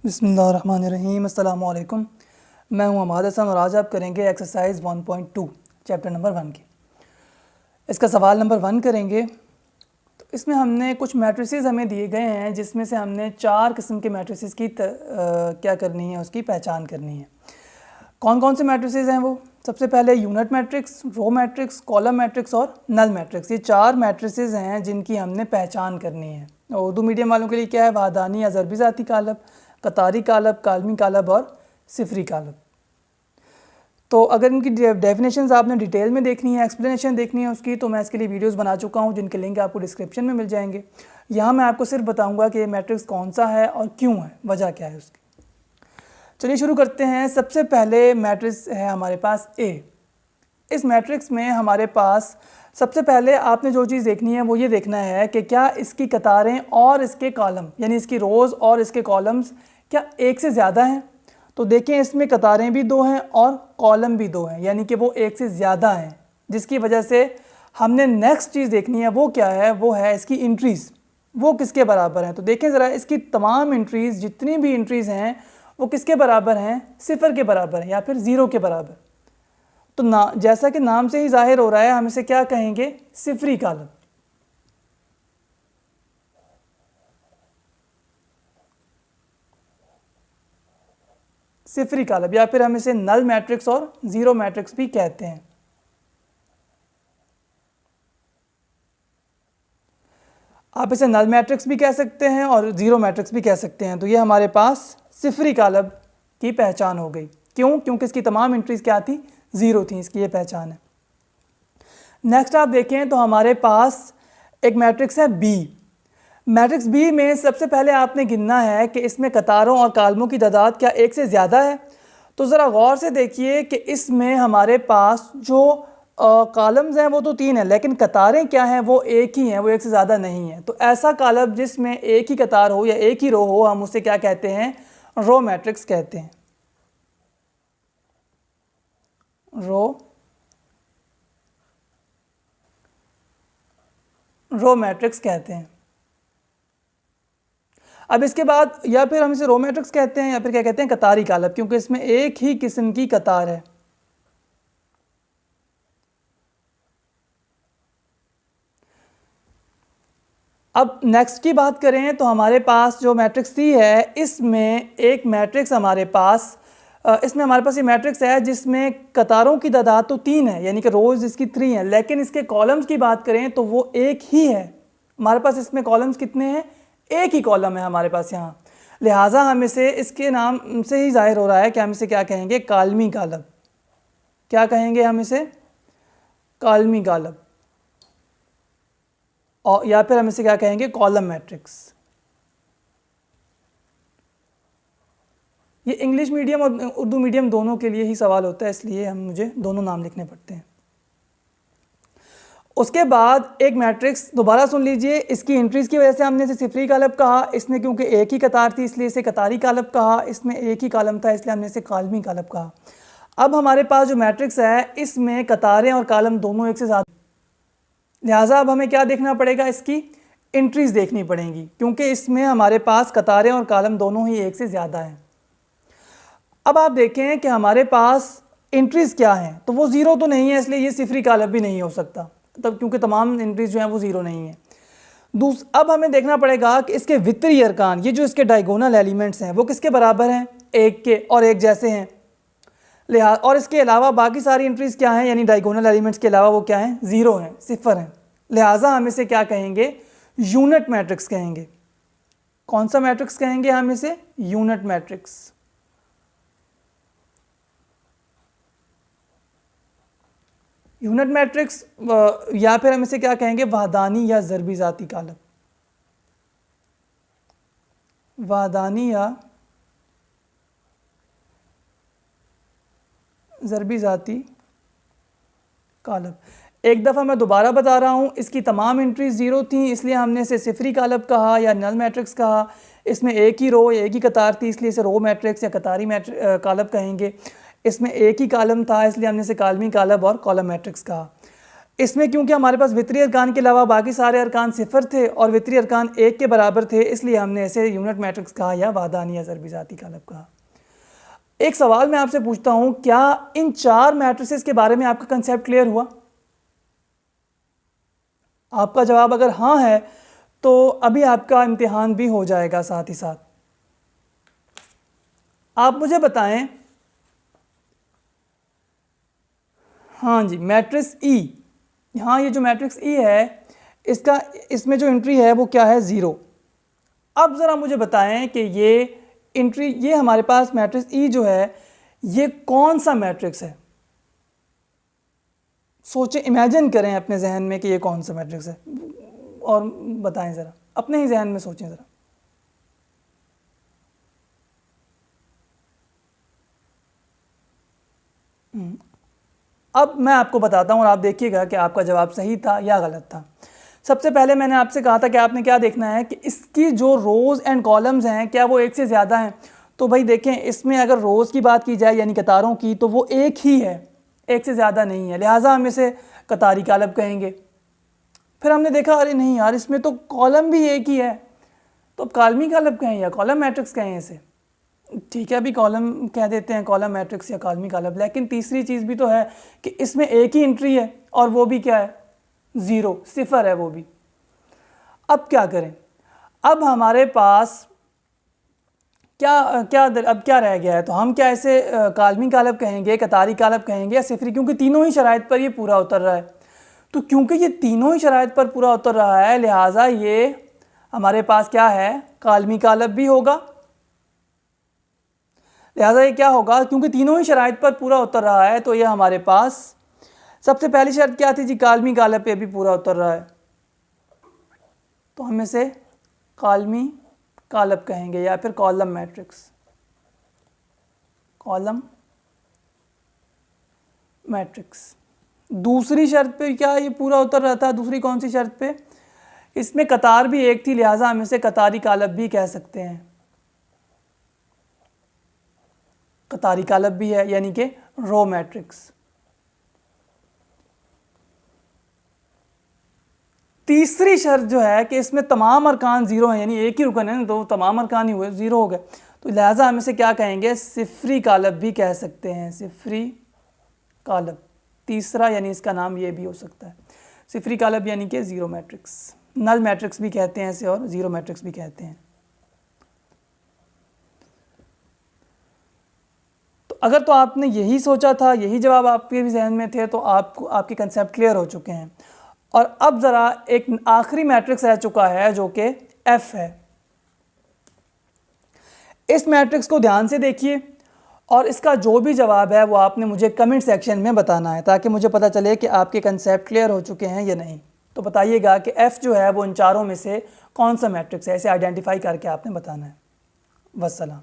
बिस्मिल्लाहिर्रहमानिर्रहीम। अस्सलाम वालेकुम। मैं हूं अमाद हसन और आज आप करेंगे एक्सरसाइज 1.2 चैप्टर नंबर 1 की। इसका सवाल नंबर 1 करेंगे। तो इसमें हमने कुछ मैट्रिसेस हमें दिए गए हैं जिसमें से हमने 4 किस्म के मैट्रिसेस की क्या करनी है, उसकी पहचान करनी है। कौन कौन से मैट्रिसेस हैं वो? सबसे पहले unit matrix, row matrix, column matrix और नल मैट्रिक्स। ये 4 मैट्रिसेस हैं जिनकी हमने पहचान करनी है। उर्दू मीडियम वालों के लिए क्या है? वाहदानी या ज़रबी ज़ाती कालब, कतारी कालब, कालमी कालब और सिफरी कालब। तो अगर इनकी डेफिनेशंस आपने डिटेल में देखनी है, एक्सप्लेनेशन देखनी है उसकी, तो मैं इसके लिए वीडियोस बना चुका हूं जिनके लिंक आपको डिस्क्रिप्शन में मिल जाएंगे। यहाँ मैं आपको सिर्फ बताऊंगा कि ये मैट्रिक्स कौन सा है और क्यों है, वजह क्या है उसकी। चलिए शुरू करते हैं। सबसे पहले मैट्रिक्स है हमारे पास ए। इस मैट्रिक्स में हमारे पास सबसे पहले आपने जो चीज़ देखनी है वो ये देखना है कि क्या इसकी कतारें और इसके कॉलम, यानी इसकी रोज़ और इसके कॉलम्स क्या एक से ज़्यादा हैं। तो देखें, इसमें कतारें भी 2 हैं और कॉलम भी 2 हैं, यानी कि वो एक से ज़्यादा हैं, जिसकी वजह से हमने नेक्स्ट चीज़ देखनी है वो क्या है? वो है इसकी इंट्रीज़, वो किसके बराबर हैं। तो देखें ज़रा, इसकी तमाम इंट्रीज़, जितनी भी इंट्रीज़ हैं वो किसके बराबर हैं? सिफर के बराबर हैं या फिर ज़ीरो के बराबर। तो ना, जैसा कि नाम से ही जाहिर हो रहा है, हम इसे क्या कहेंगे? सिफरी कालम। सिफरी कालब, या फिर हम इसे नल मैट्रिक्स और ज़ीरो मैट्रिक्स भी कहते हैं। आप इसे नल मैट्रिक्स भी कह सकते हैं और ज़ीरो मैट्रिक्स भी कह सकते हैं। तो ये हमारे पास सिफरी कालब की पहचान हो गई। क्यों? क्योंकि इसकी तमाम एंट्रीज क्या थी? ज़ीरो थी, इसकी ये पहचान है। नेक्स्ट आप देखें तो हमारे पास एक मैट्रिक्स है बी। मैट्रिक्स बी में सबसे पहले आपने गिनना है कि इसमें कतारों और कालमों की तादाद क्या एक से ज़्यादा है। तो ज़रा गौर से देखिए कि इसमें हमारे पास जो कॉलम्स हैं वो तो 3 हैं, लेकिन कतारें क्या हैं? वो एक ही हैं, वो एक से ज़्यादा नहीं है। तो ऐसा कॉलम जिसमें एक ही कतार हो या एक ही रो हो, हम उसे क्या कहते हैं? रो मैट्रिक्स कहते हैं। रो मैट्रिक्स कहते हैं। अब इसके बाद या फिर हम इसे रो मैट्रिक्स कहते हैं या फिर क्या कहते हैं? कतारी कालब, क्योंकि इसमें एक ही किस्म की कतार है। अब नेक्स्ट की बात करें तो हमारे पास जो मैट्रिक्स सी है, इसमें एक मैट्रिक्स हमारे पास ये मैट्रिक्स है जिसमें कतारों की तादाद तो 3 है, यानी कि रोज़ इसकी 3 है, लेकिन इसके कॉलम्स की बात करें तो वो एक ही है। हमारे पास इसमें कॉलम्स कितने हैं? एक ही कॉलम है हमारे पास यहाँ। लिहाजा हम इसे, इसके नाम से ही जाहिर हो रहा है कि हम इसे क्या कहेंगे? कालमी कालब। क्या कहेंगे हम इसे? कालमी कालब। और या फिर हम इसे क्या कहेंगे? Column matrix. ये इंग्लिश मीडियम और उर्दू मीडियम दोनों के लिए ही सवाल होता है, इसलिए मुझे दोनों नाम लिखने पड़ते हैं। उसके बाद एक मैट्रिक्स, दोबारा सुन लीजिए, इसकी एंट्रीज़ की वजह से हमने इसे सिफरी कालब कहा। इसमें क्योंकि एक ही कतार थी इसलिए इसे कतारी कालब कहा। इसमें एक ही कालम था इसलिए हमने इसे कालमी कालब कहा। अब हमारे पास जो मैट्रिक्स है इसमें कतारें और कालम दोनों एक से ज़्यादा, लिहाजा अब हमें क्या देखना पड़ेगा? इसकी एंट्रीज़ देखनी पड़ेंगी, क्योंकि इसमें हमारे पास कतारें और कालम दोनों ही एक से ज़्यादा हैं। अब आप देखें कि हमारे पास एंट्रीज़ क्या हैं, तो वो ज़ीरो तो नहीं है, इसलिए ये सिफरी कालब भी नहीं हो सकता, तब क्योंकि तमाम एंट्रीज़ जो हैं वो ज़ीरो नहीं है। अब हमें देखना पड़ेगा कि इसके वित्री अरकान, ये जो इसके डायगोनल एलिमेंट्स हैं वो किसके बराबर हैं? एक के और एक जैसे हैं। लिहाजा और इसके अलावा बाकी सारी एंट्रीज़ क्या हैं? यानी डायगोनल एलिमेंट्स के अलावा वो क्या हैं? ज़ीरो हैं, सिफर हैं। लिहाजा हम इसे क्या कहेंगे? यूनिट मैट्रिक्स कहेंगे। कौन सा मैट्रिक्स कहेंगे हम इसे? Unit matrix. यूनिट मैट्रिक्स या फिर हम इसे क्या कहेंगे? वाहदानी या ज़रबी ज़ाती कालब। वाहदानी या ज़रबी ज़ाती कालब। एक दफ़ा मैं दोबारा बता रहा हूँ, इसकी तमाम एंट्रीज ज़ीरो थी इसलिए हमने इसे सिफरी कालब कहा या नल मैट्रिक्स कहा। इसमें एक ही रो, एक ही कतार थी इसलिए इसे रो मैट्रिक्स या कतारी कालब कहेंगे। इसमें एक ही कालम था इसलिए हमने इसे कालमी कालब और कॉलम मैट्रिक्स कहा। इसमें क्योंकि हमारे पास वित्तीय अरकान के अलावा बाकी सारे अरकान सिफर थे और वित्तीय अरकान 1 के बराबर थे, इसलिए हमने इसे यूनिट मैट्रिक्स कहा या वादानी या ज़रबी ज़ाती कालब कहा। एक सवाल मैं आपसे पूछता हूं, क्या इन 4 मैट्रिसेस के बारे में आपका कंसेप्ट क्लियर हुआ? आपका जवाब अगर हाँ है तो अभी आपका इम्तिहान भी हो जाएगा। साथ ही साथ आप मुझे बताएं, हाँ जी, मैट्रिक्स ई, हाँ ये जो मैट्रिक्स ई है इसका इसमें जो एंट्री है वो क्या है? 0। अब ज़रा मुझे बताएं कि ये एंट्री, ये हमारे पास मैट्रिक्स ई जो है ये कौन सा मैट्रिक्स है? सोचें, इमेजिन करें अपने जहन में कि ये कौन सा मैट्रिक्स है और बताएं ज़रा, अपने ही जहन में सोचें ज़रा। अब मैं आपको बताता हूँ और आप देखिएगा कि आपका जवाब सही था या गलत था। सबसे पहले मैंने आपसे कहा था कि आपने क्या देखना है कि इसकी जो रोज़ एंड कॉलम्स हैं क्या वो एक से ज़्यादा हैं। तो भाई देखें, इसमें अगर रोज़ की बात की जाए यानी कतारों की, तो वो एक ही है, एक से ज़्यादा नहीं है, लिहाजा हम इसे कतारी कालब कहेंगे। फिर हमने देखा अरे नहीं यार, इसमें तो कॉलम भी एक ही है, तो अब कालमी कालब कहें या कॉलम मैट्रिक्स कहें इसे? ठीक है, अभी कॉलम कह देते हैं, कॉलम मैट्रिक्स या कालमी कालब। लेकिन तीसरी चीज़ भी तो है कि इसमें एक ही एंट्री है और वो भी क्या है? 0, सिफर है वो भी। अब क्या करें? अब हमारे पास अब क्या रह गया है? तो हम क्या इसे कालमी कालब कहेंगे, कतारी कालब कहेंगे या सिफरी? क्योंकि तीनों ही शराइत पर ये पूरा उतर रहा है। तो क्योंकि ये तीनों ही शराइत पर पूरा उतर रहा है, लिहाजा ये हमारे पास क्या है? कालमी कालब भी होगा। लिहाजा ये क्या होगा? क्योंकि तीनों ही शराइत पर पूरा उतर रहा है तो ये हमारे पास सबसे पहली शर्त क्या थी जी? कालमी कालब पे भी पूरा उतर रहा है, तो हम इसे कालमी कालब कहेंगे या फिर कॉलम मैट्रिक्स, कॉलम मैट्रिक्स। दूसरी शर्त पे क्या ये पूरा उतर रहा था? दूसरी कौन सी शर्त पे? इसमें कतार भी एक थी, लिहाजा हम इसे कतारी कालब भी कह सकते हैं। कतारी कालब भी है यानी कि रो मैट्रिक्स। तीसरी शर्त जो है कि इसमें तमाम अरकान 0 हैं, यानी एक ही रुकन है ना, तो तमाम अरकान ही हुए 0 हो गए, तो लिहाजा हम इसे क्या कहेंगे? सिफरी कालब भी कह सकते हैं, सिफरी कालब। तीसरा यानी इसका नाम ये भी हो सकता है, सिफरी कालब यानी कि 0 मैट्रिक्स। नल मैट्रिक्स भी कहते हैं इसे और 0 मैट्रिक्स भी कहते हैं। तो अगर तो आपने यही सोचा था, यही जवाब आपके भी जहन में थे, तो आपको आपके कंसेप्ट क्लियर हो चुके हैं। और अब ज़रा एक आखिरी मैट्रिक्स रह चुका है जो कि एफ है। इस मैट्रिक्स को ध्यान से देखिए और इसका जो भी जवाब है वो आपने मुझे कमेंट सेक्शन में बताना है, ताकि मुझे पता चले कि आपके कंसेप्ट क्लियर हो चुके हैं या नहीं। तो बताइएगा कि एफ जो है वो इन चारों में से कौन सा मैट्रिक्स है, इसे आइडेंटिफाई करके आपने बताना है। वस्सलाम।